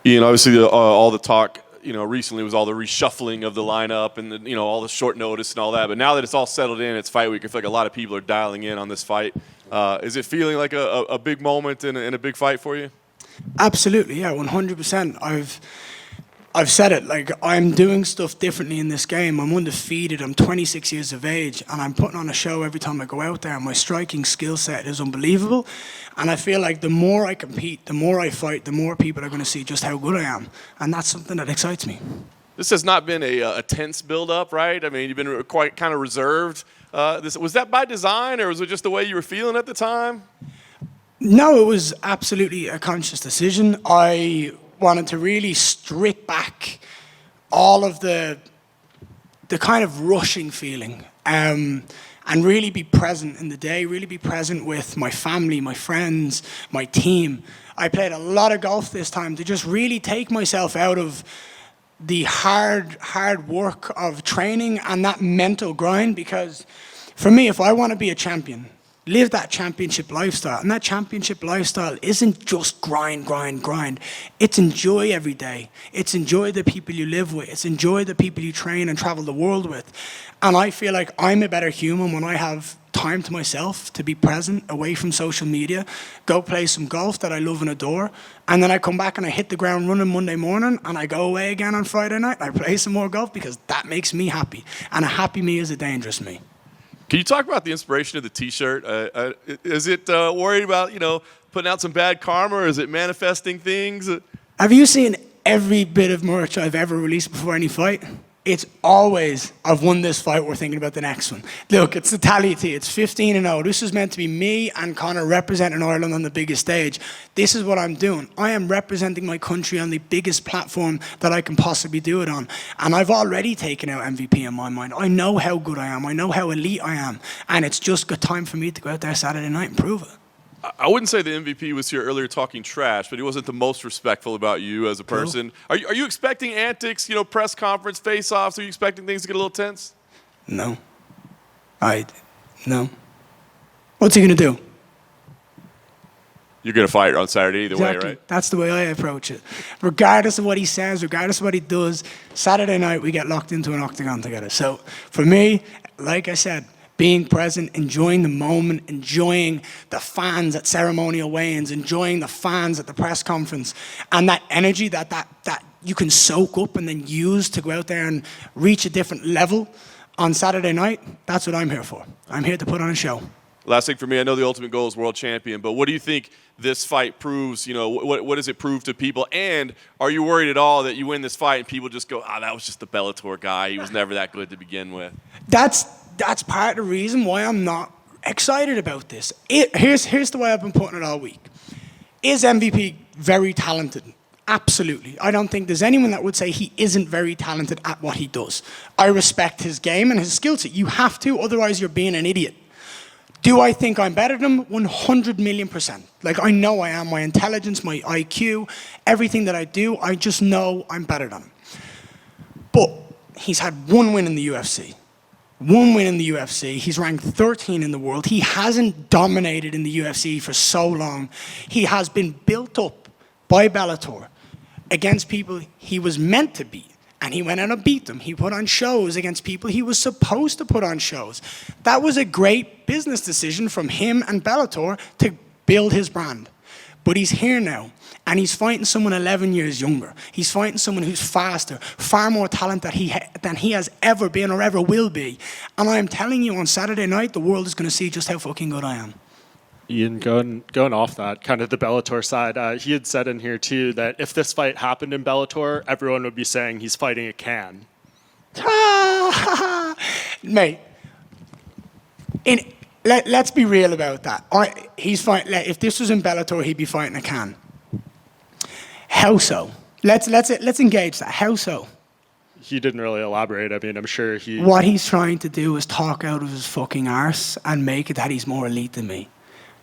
Ian, obviously all the talk, recently was all the reshuffling of the lineup and all the short notice and all that. But now that it's all settled in, it's fight week. I feel like a lot of people are dialing in on this fight. Is it feeling like a big moment and a big fight for you? Absolutely, yeah, 100%. I've said it, like, I'm doing stuff differently in this game. I'm undefeated, I'm 26 years of age, and I'm putting on a show every time I go out there. My striking skill set is unbelievable, and I feel like the more I compete, the more I fight, the more people are going to see just how good I am, and that's something that excites me. This has not been a tense build-up, right? I mean, you've been quite kind of reserved. Was that by design, or was it just the way you were feeling at the time? No, it was absolutely a conscious decision. I wanted to really strip back all of the kind of rushing feeling and really be present in the day, really be present with my family, my friends, my team. I played a lot of golf this time to just really take myself out of the hard work of training and that mental grind, because for me, if I want to be a champion, live that championship lifestyle. And that championship lifestyle isn't just grind. It's enjoy every day. It's enjoy the people you live with. It's enjoy the people you train and travel the world with. And I feel like I'm a better human when I have time to myself to be present, away from social media, go play some golf that I love and adore, and then I come back and I hit the ground running Monday morning, and I go away again on Friday night, and I play some more golf, because that makes me happy. And a happy me is a dangerous me. Can you talk about the inspiration of the T-shirt? Is it worried about, putting out some bad karma, or is it manifesting things? Have you seen every bit of merch I've ever released before any fight? It's always, I've won this fight, we're thinking about the next one. Look, it's the tally T, it's 15-0. This is meant to be me and Conor representing Ireland on the biggest stage. This is what I'm doing. I am representing my country on the biggest platform that I can possibly do it on. And I've already taken out MVP in my mind. I know how good I am, I know how elite I am. And it's just good time for me to go out there Saturday night and prove it. I wouldn't say the MVP was here earlier talking trash, but he wasn't the most respectful about you as a person. Cool. Are you expecting antics, press conference, face-offs? Are you expecting things to get a little tense? No. No. What's he going to do? You're going to fight on Saturday either way, right? That's the way I approach it. Regardless of what he says, regardless of what he does, Saturday night we get locked into an octagon together. So for me, like I said, being present, enjoying the moment, enjoying the fans at ceremonial weigh-ins, enjoying the fans at the press conference, and that energy that you can soak up and then use to go out there and reach a different level on Saturday night, that's what I'm here for. I'm here to put on a show. Last thing for me, I know the ultimate goal is world champion, but what do you think this fight proves? What does it prove to people? And are you worried at all that you win this fight and people just go, that was just the Bellator guy. He was never that good to begin with? That's part of the reason why I'm not excited about this. Here's the way I've been putting it all week. Is MVP very talented? Absolutely. I don't think there's anyone that would say he isn't very talented at what he does. I respect his game and his skill set. You have to, otherwise you're being an idiot. Do I think I'm better than him? 100,000,000%. Like, I know I am. My intelligence, my IQ, everything that I do, I just know I'm better than him. But he's had one win in the UFC. One win in the UFC. He's ranked 13 in the world. He hasn't dominated in the UFC for so long. He has been built up by Bellator against people he was meant to beat. And he went out and beat them. He put on shows against people he was supposed to put on shows. That was a great business decision from him and Bellator to build his brand. But he's here now, and he's fighting someone 11 years younger. He's fighting someone who's faster, far more talent than he has ever been or ever will be. And I'm telling you, on Saturday night, the world is going to see just how fucking good I am. Ian, going off that, kind of the Bellator side, he had said in here too that if this fight happened in Bellator, everyone would be saying he's fighting a can. Mate, let's be real about that. He's fighting. If this was in Bellator, he'd be fighting a can. How so? Let's engage that. How so? He didn't really elaborate. I mean, I'm sure he... What he's trying to do is talk out of his fucking arse and make it that he's more elite than me.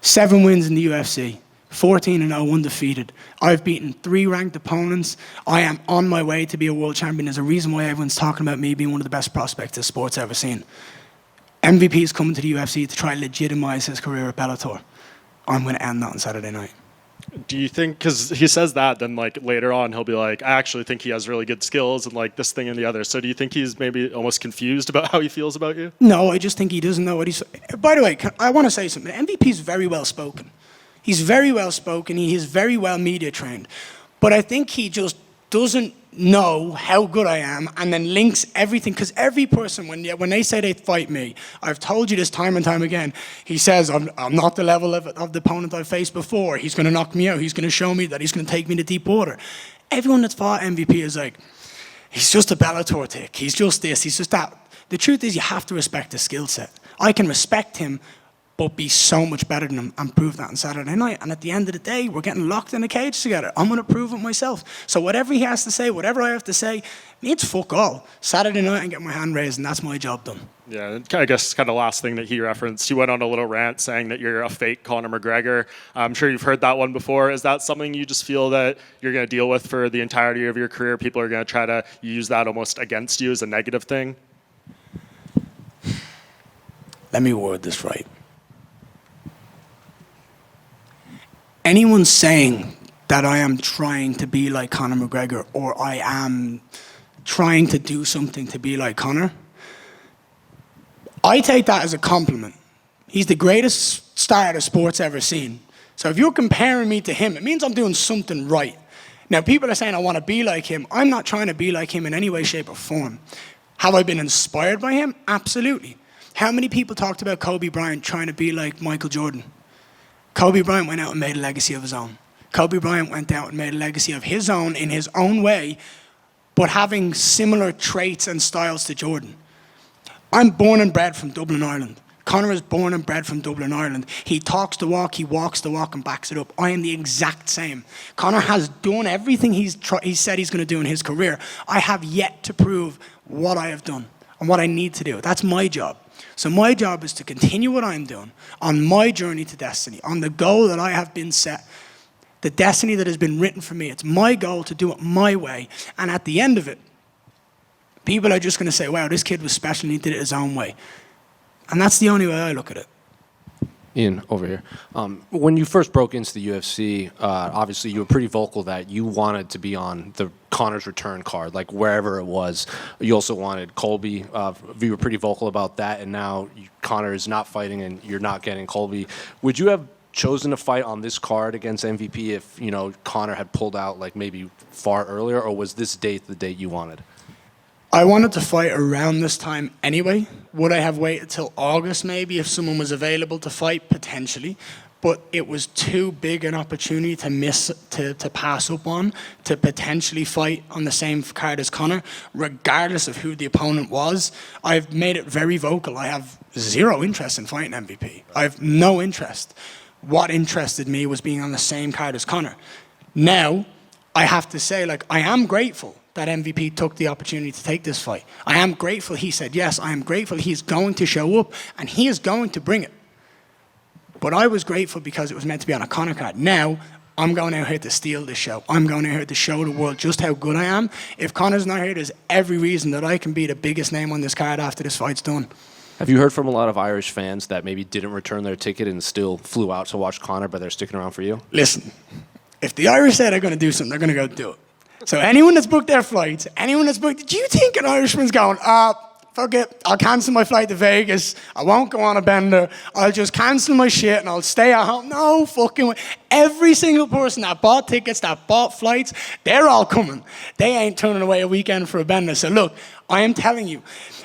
7 wins in the UFC, 14-0 undefeated. I've beaten 3 ranked opponents. I am on my way to be a world champion. There's a reason why everyone's talking about me being one of the best prospects this sport's ever seen. MVP is coming to the UFC to try and legitimize his career at Bellator. I'm going to end that on Saturday night. Do you think, because he says that, then like later on he'll be like, I actually think he has really good skills and like this thing and the other. So do you think he's maybe almost confused about how he feels about you? No, I just think he doesn't know what he's... By the way, I want to say something. MVP is very well spoken. He's very well spoken. He is very well media trained. But I think he just doesn't know how good I am and then links everything. Because every person, when they say they fight me, I've told you this time and time again, he says, I'm not the level of the opponent I've faced before. He's going to knock me out. He's going to show me that he's going to take me to deep water. Everyone that's fought MVP is like, he's just a Bellator tick. He's just this. He's just that. The truth is you have to respect his skill set. I can respect him, but be so much better than him and prove that on Saturday night. And at the end of the day, we're getting locked in a cage together. I'm going to prove it myself. So whatever he has to say, whatever I have to say, means fuck all. Saturday night and get my hand raised, and that's my job done. Yeah, I guess kind of last thing that he referenced, he went on a little rant saying that you're a fake Conor McGregor. I'm sure you've heard that one before. Is that something you just feel that you're going to deal with for the entirety of your career? People are going to try to use that almost against you as a negative thing? Let me word this right. Anyone saying that I am trying to be like Conor McGregor or I am trying to do something to be like Conor, I take that as a compliment. He's the greatest star the sport's ever seen. So if you're comparing me to him, it means I'm doing something right. Now, people are saying I want to be like him. I'm not trying to be like him in any way, shape, or form. Have I been inspired by him? Absolutely. How many people talked about Kobe Bryant trying to be like Michael Jordan? Kobe Bryant went out and made a legacy of his own. Kobe Bryant went out and made a legacy of his own in his own way, but having similar traits and styles to Jordan. I'm born and bred from Dublin, Ireland. Conor is born and bred from Dublin, Ireland. He talks the walk, he walks the walk, and backs it up. I am the exact same. Conor has done everything he said he's going to do in his career. I have yet to prove what I have done and what I need to do. That's my job. So my job is to continue what I'm doing on my journey to destiny, on the goal that I have been set, the destiny that has been written for me. It's my goal to do it my way. And at the end of it, people are just going to say, wow, this kid was special and he did it his own way. And that's the only way I look at it. Ian, over here. When you first broke into the UFC, obviously you were pretty vocal that you wanted to be on the Conor's return card, like wherever it was. You also wanted Colby. You were pretty vocal about that, and now Conor is not fighting and you're not getting Colby. Would you have chosen to fight on this card against MVP if, Conor had pulled out like maybe far earlier, or was this date the date you wanted? I wanted to fight around this time anyway. Would I have waited till August maybe if someone was available to fight? Potentially. But it was too big an opportunity to miss, to pass up on, to potentially fight on the same card as Conor, regardless of who the opponent was. I've made it very vocal. I have zero interest in fighting MVP. I have no interest. What interested me was being on the same card as Conor. Now, I have to say, I am grateful that MVP took the opportunity to take this fight. I am grateful he said yes. I am grateful he's going to show up and he is going to bring it. But I was grateful because it was meant to be on a Conor card. Now, I'm going out here to steal this show. I'm going out here to show the world just how good I am. If Conor's not here, there's every reason that I can be the biggest name on this card after this fight's done. Have you heard from a lot of Irish fans that maybe didn't return their ticket and still flew out to watch Conor, but they're sticking around for you? Listen, if the Irish say they're going to do something, they're going to go do it. So anyone that's booked their flights, anyone that's booked, do you think an Irishman's going, fuck it, I'll cancel my flight to Vegas, I won't go on a bender, I'll just cancel my shit and I'll stay at home? No fucking way. Every single person that bought tickets, that bought flights, they're all coming. They ain't turning away a weekend for a bender. So look, I am telling you,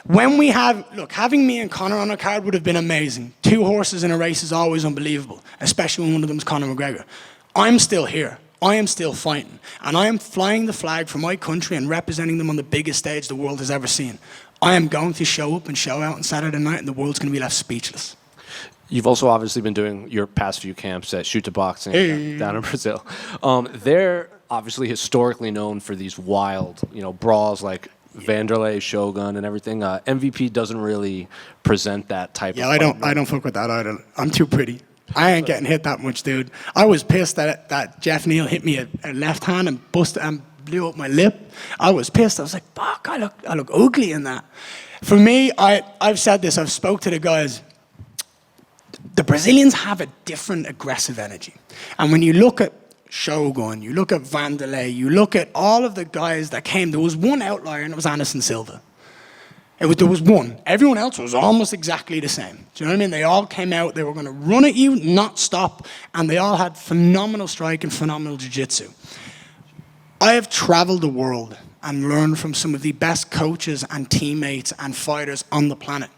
having me and Conor on a card would have been amazing. 2 horses in a race is always unbelievable, especially when one of them is Conor McGregor. I'm still here. I am still fighting, and I am flying the flag for my country and representing them on the biggest stage the world has ever seen. I am going to show up and show out on Saturday night, and the world's going to be left speechless. You've also obviously been doing your past few camps at Shootbox down in Brazil. They're obviously historically known for these wild, brawls like Vanderlei, Shogun, and everything. MVP doesn't really present that type of. Yeah, I don't fuck with that either. I'm too pretty. I ain't getting hit that much, dude. I was pissed that Jeff Neal hit me a left hand and busted and blew up my lip. I was pissed. I was like, fuck, I look ugly in that. For me, I've said this, I've spoke to the guys. The Brazilians have a different aggressive energy. And when you look at Shogun, you look at Vanderlei, you look at all of the guys that came. There was one outlier, and it was Anderson Silva. There was one. Everyone else was almost exactly the same. Do you know what I mean? They all came out, they were going to run at you, not stop, and they all had phenomenal strike and phenomenal jiu-jitsu. I have traveled the world and learned from some of the best coaches and teammates and fighters on the planet.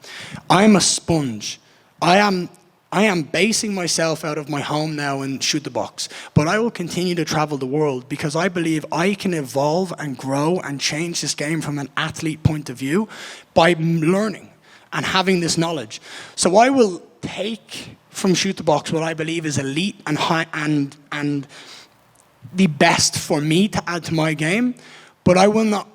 I am a sponge. I am basing myself out of my home now and Shootbox, but I will continue to travel the world because I believe I can evolve and grow and change this game from an athlete point of view by learning and having this knowledge. So I will take from Shootbox what I believe is elite and high and the best for me to add to my game, but I will not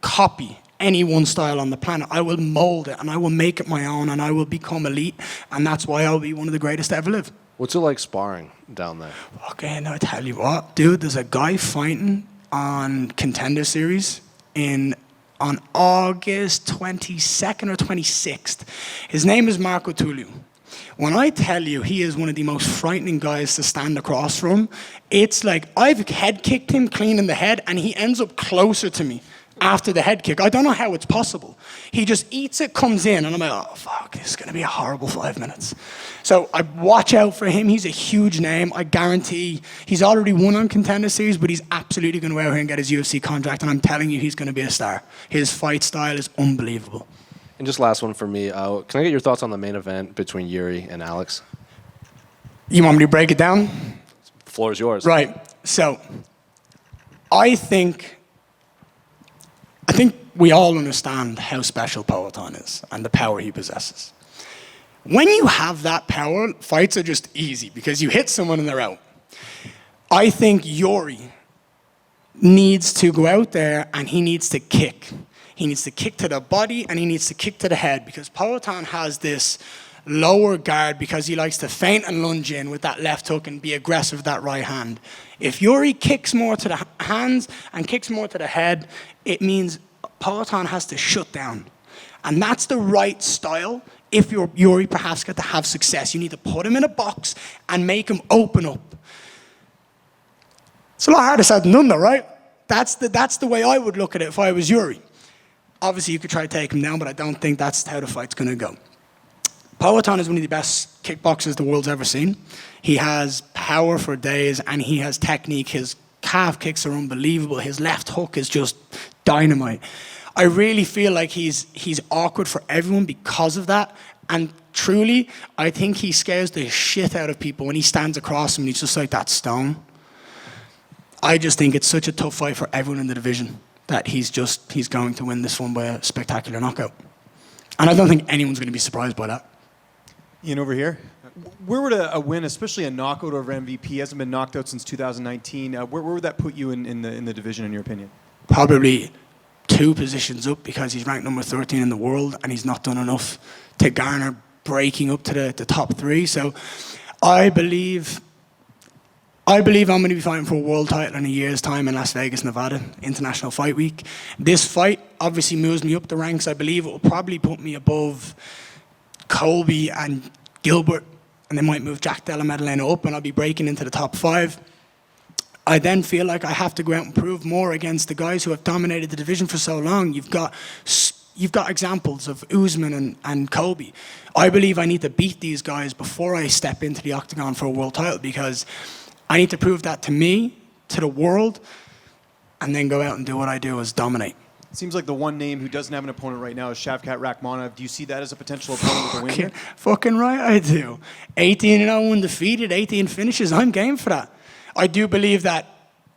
copy any one style on the planet. I will mold it and I will make it my own and I will become elite, and that's why I'll be one of the greatest to ever live. What's it like sparring down there? Okay, now I tell you what, dude, there's a guy fighting on Contender Series on August 22nd or 26th. His name is Marco Tulliu. When I tell you he is one of the most frightening guys to stand across from, it's like I've head kicked him clean in the head and he ends up closer to me after the head kick. I don't know how it's possible. He just eats it, comes in, and I'm like, oh, fuck, this is going to be a horrible 5 minutes. So I watch out for him. He's a huge name. I guarantee he's already won on Contender Series, but he's absolutely going to go out here and get his UFC contract, and I'm telling you, he's going to be a star. His fight style is unbelievable. And just last one for me. Can I get your thoughts on the main event between Yuri and Alex? You want me to break it down? The floor is yours. Right. So I think we all understand how special Poatan is and the power he possesses. When you have that power, fights are just easy because you hit someone and they're out. I think Yuri needs to go out there and he needs to kick. He needs to kick to the body and he needs to kick to the head because Poatan has this lower guard because he likes to feint and lunge in with that left hook and be aggressive with that right hand. If Yuri kicks more to the hands and kicks more to the head, it means Poatan has to shut down. And that's the right style if Yuri perhaps got to have success. You need to put him in a box and make him open up. It's a lot harder said than done though, right? That's the way I would look at it if I was Yuri. Obviously, you could try to take him down, but I don't think that's how the fight's going to go. Poatan is one of the best kickboxers the world's ever seen. He has power for days, and he has technique. His calf kicks are unbelievable. His left hook is just dynamite. I really feel like he's awkward for everyone because of that. And truly, I think he scares the shit out of people when he stands across him and he's just like that stone. I just think it's such a tough fight for everyone in the division that he's going to win this one by a spectacular knockout. And I don't think anyone's going to be surprised by that. Ian, over here. Where would a win, especially a knockout over MVP, he hasn't been knocked out since 2019, where would that put you in the division, in your opinion? Probably 2 positions up because he's ranked number 13 in the world and he's not done enough to garner breaking up to the top 3. So I believe I'm going to be fighting for a world title in a year's time in Las Vegas, Nevada, International Fight Week. This fight obviously moves me up the ranks. I believe it will probably put me above Colby and Gilbert, and they might move Jack Della Maddalena up, and I'll be breaking into the top 5. I then feel like I have to go out and prove more against the guys who have dominated the division for so long. You've got examples of Usman and Colby. I believe I need to beat these guys before I step into the octagon for a world title because I need to prove that to me, to the world, and then go out and do what I do is dominate. It seems like the one name who doesn't have an opponent right now is Shavkat Rakhmonov. Do you see that as a potential opponent with a win here? Fucking right I do. 18-0 undefeated, 18 finishes. I'm game for that. I do believe that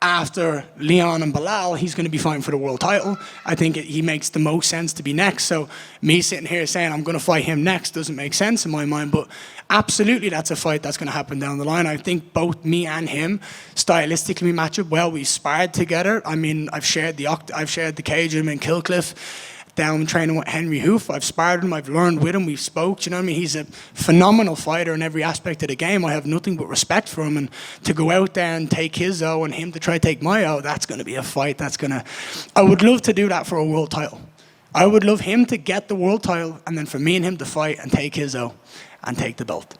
after Leon and Belal, he's going to be fighting for the world title. I think he makes the most sense to be next. So me sitting here saying I'm going to fight him next doesn't make sense in my mind. But absolutely, that's a fight that's going to happen down the line. I think both me and him stylistically match up well. We sparred together. I mean, I've shared the cage with him in Killcliff. Down training with Henry Hoof. I've sparred him, I've learned with him, we've spoke, you know what I mean? He's a phenomenal fighter in every aspect of the game. I have nothing but respect for him, and to go out there and take his O and him to try to take my O, that's going to be a fight. I would love to do that for a world title. I would love him to get the world title and then for me and him to fight and take his O and take the belt.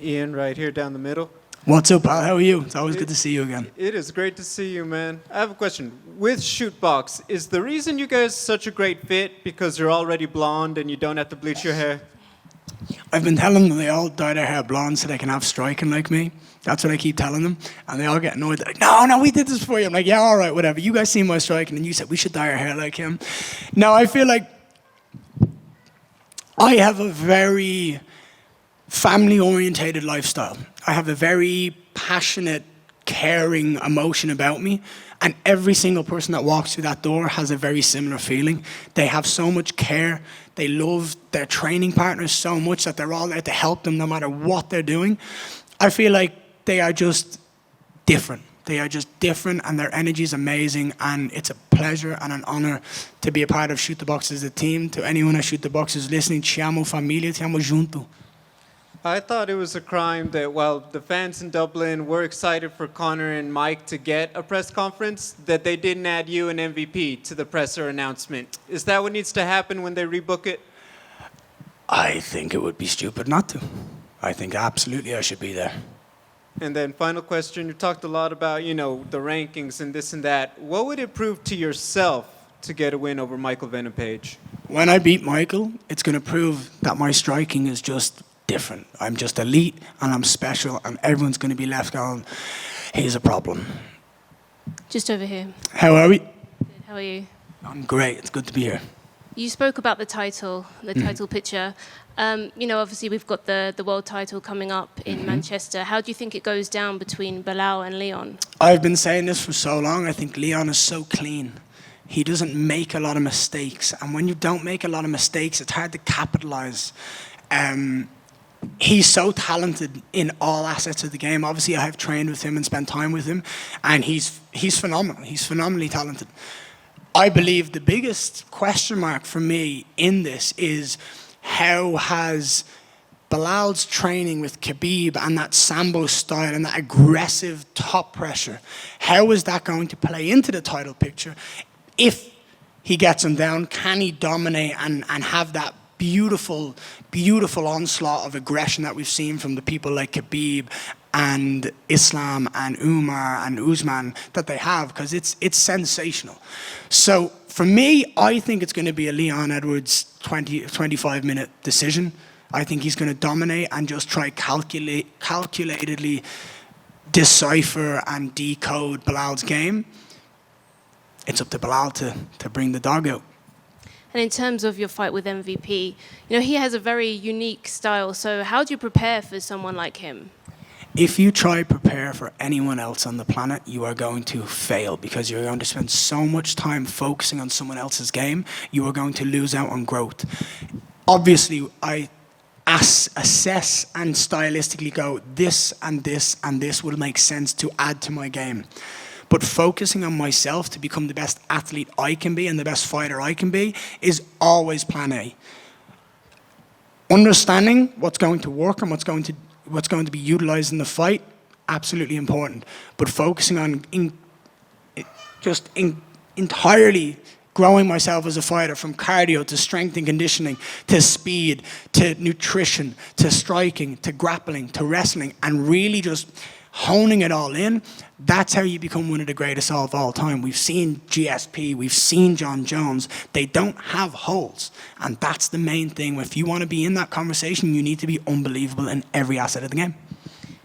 Ian, right here down the middle. What's up, pal? How are you? It's always good to see you again. It is great to see you, man. I have a question. With Shootbox, is the reason you guys such a great fit because you're already blonde and you don't have to bleach your hair? I've been telling them they all dye their hair blonde so they can have striking like me. That's what I keep telling them. And they all get annoyed. They're like, no, we did this for you. I'm like, yeah, all right, whatever. You guys see my striking and you said we should dye our hair like him. Now, I feel like I have a very family-orientated lifestyle. I have a very passionate, caring emotion about me. And every single person that walks through that door has a very similar feeling. They have so much care. They love their training partners so much that they're all there to help them no matter what they're doing. I feel like they are just different. They are just different and their energy is amazing, and it's a pleasure and an honor to be a part of Shoot the Box as a team. To anyone at Shoot the Box who's listening, ci amo famiglia, ti amo junto. I thought it was a crime that while the fans in Dublin were excited for Conor and Mike to get a press conference, that they didn't add you and MVP to the presser announcement. Is that what needs to happen when they rebook it? I think it would be stupid not to. I think absolutely I should be there. And then final question, you talked a lot about, the rankings and this and that. What would it prove to yourself to get a win over Michael Venom Page? When I beat Michael, it's going to prove that my striking is just different. I'm just elite and I'm special, and everyone's going to be left going, he's a problem. Just over here. How are we? Good. How are you? I'm great. It's good to be here. You spoke about the title picture. Obviously we've got the world title coming up in Manchester. How do you think it goes down between Belal and Leon? I've been saying this for so long. I think Leon is so clean. He doesn't make a lot of mistakes. And when you don't make a lot of mistakes, it's hard to capitalize. He's so talented in all assets of the game. Obviously, I have trained with him and spent time with him, and he's phenomenal. He's phenomenally talented. I believe the biggest question mark for me in this is how has Belal's training with Khabib and that Sambo style and that aggressive top pressure, how is that going to play into the title picture? If he gets him down, can he dominate and have that beautiful, beautiful onslaught of aggression that we've seen from the people like Khabib and Islam and Umar and Usman that they have, because it's sensational. So for me, I think it's going to be a Leon Edwards 25-minute decision. I think he's going to dominate and just try calculatedly decipher and decode Belal's game. It's up to Belal to bring the dog out. And in terms of your fight with MVP, he has a very unique style. So how do you prepare for someone like him? If you try to prepare for anyone else on the planet, you are going to fail, because you're going to spend so much time focusing on someone else's game, you are going to lose out on growth. Obviously, I assess and stylistically go, this and this and this will make sense to add to my game. But focusing on myself to become the best athlete I can be and the best fighter I can be is always plan A. Understanding what's going to work and what's going to be utilized in the fight, absolutely important. But focusing on entirely growing myself as a fighter, from cardio to strength and conditioning to speed to nutrition to striking to grappling to wrestling, and really just honing it all in, that's how you become one of the greatest of all time. We've seen GSP, we've seen John Jones. They don't have holes, and that's the main thing. If you want to be in that conversation, you need to be unbelievable in every asset of the game.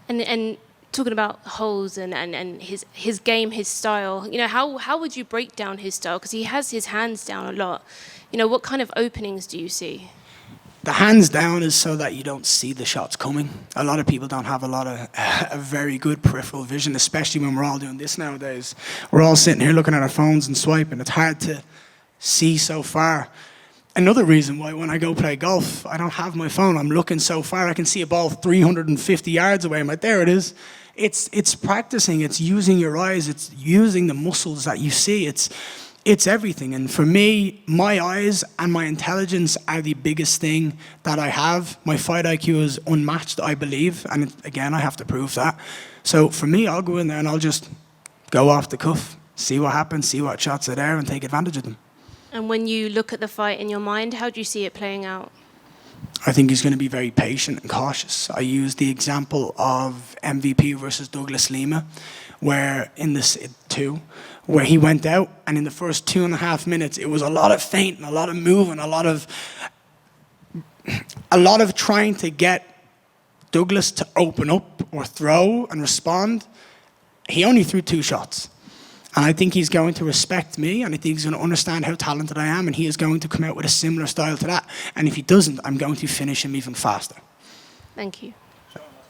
And talking about holes and his game, his style, how would you break down his style? Because he has his hands down a lot. What kind of openings do you see? The hands down is so that you don't see the shots coming. A lot of people don't have a very good peripheral vision, especially when we're all doing this nowadays. We're all sitting here looking at our phones and swiping. It's hard to see so far. Another reason why when I go play golf, I don't have my phone. I'm looking so far, I can see a ball 350 yards away. I'm like, there it is. It's practicing. It's using your eyes. It's using the muscles that you see. It's everything. And for me, my eyes and my intelligence are the biggest thing that I have. My fight IQ is unmatched, I believe. And again, I have to prove that. So for me, I'll go in there and I'll just go off the cuff, see what happens, see what shots are there, and take advantage of them. And when you look at the fight in your mind, how do you see it playing out? I think he's going to be very patient and cautious. I use the example of MVP versus Douglas Lima, where in this where he went out, and in the first 2.5 minutes, it was a lot of feinting, a lot of moving, a lot of trying to get Douglas to open up or throw and respond. He only threw 2 shots. And I think he's going to respect me, and I think he's going to understand how talented I am, and he is going to come out with a similar style to that. And if he doesn't, I'm going to finish him even faster. Thank you.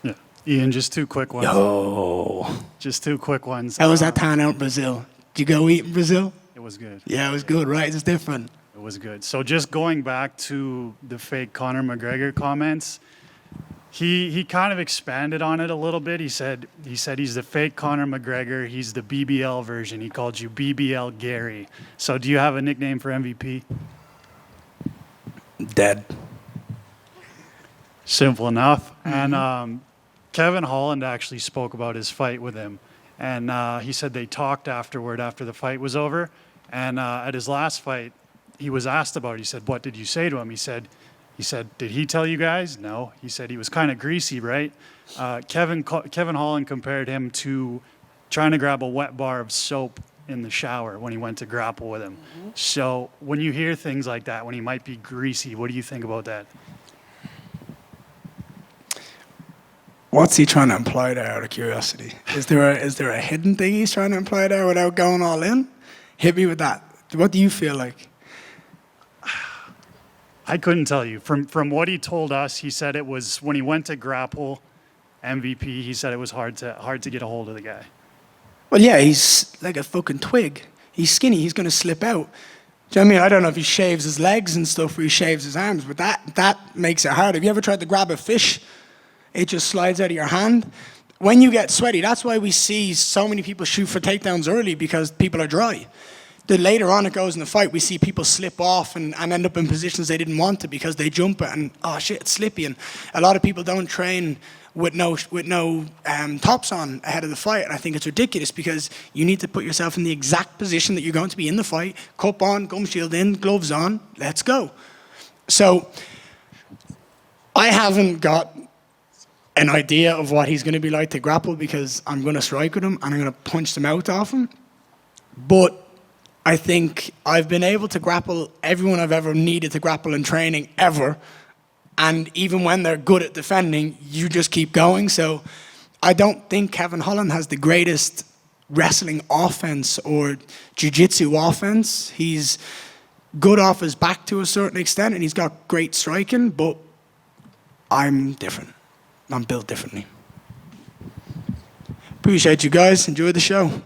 Yeah. Ian, just 2 quick ones. Yo. Just 2 quick ones. How was that time out in Brazil? Did you go eat in Brazil? It was good. Yeah, it was good, right? It's different. It was good. So just going back to the fake Conor McGregor comments, he kind of expanded on it a little bit. He said he's the fake Conor McGregor. He's the BBL version. He called you BBL Garry. So do you have a nickname for MVP? Dead. Simple enough. And Kevin Holland actually spoke about his fight with him. And he said they talked afterward after the fight was over. And at his last fight, he was asked about it. He said, what did you say to him? He said, did he tell you guys? No. He said he was kind of greasy, right? Kevin Holland compared him to trying to grab a wet bar of soap in the shower when he went to grapple with him. Mm-hmm. So when you hear things like that, when he might be greasy, what do you think about that? What's he trying to imply there, out of curiosity? Is there a hidden thing he's trying to imply there without going all in? Hit me with that. What do you feel like? I couldn't tell you. From what he told us, he said it was when he went to grapple MVP, he said it was hard to get a hold of the guy. Well, yeah, he's like a fucking twig. He's skinny. He's going to slip out. Do you know what I mean? I don't know if he shaves his legs and stuff or he shaves his arms, but that makes it hard. Have you ever tried to grab a fish? It just slides out of your hand. When you get sweaty, that's why we see so many people shoot for takedowns early, because people are dry. Then later on it goes in the fight, we see people slip off and end up in positions they didn't want to because they jump it and, oh shit, it's slippy. And a lot of people don't train with no tops on ahead of the fight. And I think it's ridiculous, because you need to put yourself in the exact position that you're going to be in the fight. Cup on, gum shield in, gloves on, let's go. So I haven't got an idea of what he's going to be like to grapple, because I'm going to strike with him and I'm going to punch the mouth off him. But I think I've been able to grapple everyone I've ever needed to grapple in training ever. And even when they're good at defending, you just keep going. So I don't think Kevin Holland has the greatest wrestling offense or jiu-jitsu offense. He's good off his back to a certain extent, and he's got great striking, but I'm different. I'm built differently. Appreciate you guys. Enjoy the show.